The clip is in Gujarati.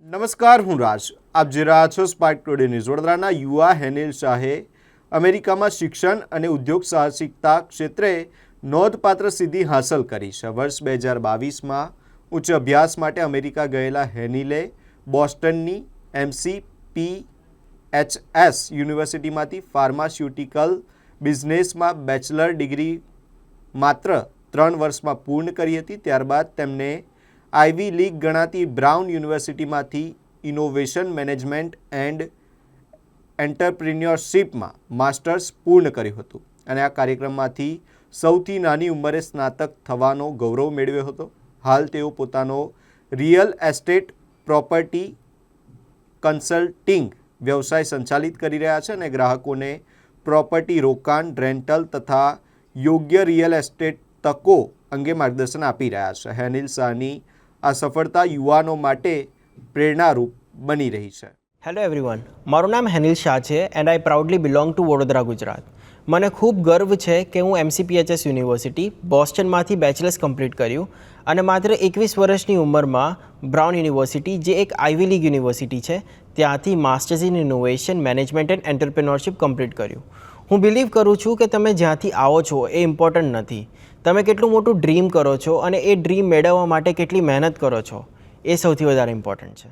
નમસ્કાર, હું રાજ. આપ જે રહ્યા છો સ્પાર્ક ટુડે ન્યૂઝ. વડોદરાના યુવા હેનિલ શાહે અમેરિકામાં શિક્ષણ અને ઉદ્યોગ સાહસિકતા ક્ષેત્રે નોંધપાત્ર સિદ્ધિ હાંસલ કરી છે. વર્ષ 2022માં ઉચ્ચ અભ્યાસ માટે અમેરિકા ગયેલા હેનિલે બોસ્ટનની MCPHS યુનિવર્સિટીમાંથી ફાર્માસ્યુટિકલ બિઝનેસમાં બેચલર ડિગ્રી માત્ર 3 વર્ષમાં પૂર્ણ કરી હતી. ત્યારબાદ તેમને આઈવી લીગ ગણાતી બ્રાઉન યુનિવર્સિટીમાંથી ઇનોવેશન મેનેજમેન્ટ એન્ડ એન્ટરપ્રિન્યોરશિપમાં માસ્ટર્સ પૂર્ણ કર્યું હતું અને આ કાર્યક્રમમાંથી સૌથી નાની ઉંમરે સ્નાતક થવાનો ગૌરવ મેળવ્યો હતો. હાલ તેઓ પોતાનો રિયલ એસ્ટેટ પ્રોપર્ટી કન્સલ્ટિંગ વ્યવસાય સંચાલિત કરી રહ્યા છે અને ગ્રાહકોને પ્રોપર્ટી રોકાણ, રેન્ટલ તથા યોગ્ય રિયલ એસ્ટેટ તકો અંગે માર્ગદર્શન આપી રહ્યા છે. હેનિલ શાહની આ સફળતા યુવાનો માટે પ્રેરણારૂપ બની રહી છે. હેલો એવરીવન, મારું નામ હેનિલ શાહ છે and I proudly belong to Vadodara, Gujarat. મને ખૂબ ગર્વ છે કે હું MCPHS યુનિવર્સિટી બોસ્ટનમાંથી બેચલર્સ કમ્પ્લીટ કર્યું અને માત્ર 21 વર્ષની ઉંમરમાં બ્રાઉન યુનિવર્સિટી, જે એક આઈવી લીગ યુનિવર્સિટી છે, ત્યાંથી masters in innovation management and entrepreneurship complete કર્યું. હું બિલીવ કરું છું કે તમે જ્યાંથી આવો છો એ ઇમ્પોર્ટન્ટ નથી, તમે કેટલું મોટું ડ્રીમ કરો છો અને એ ડ્રીમ મેળવવા માટે કેટલી મહેનત કરો છો એ સૌથી વધારે ઇમ્પોર્ટન્ટ છે.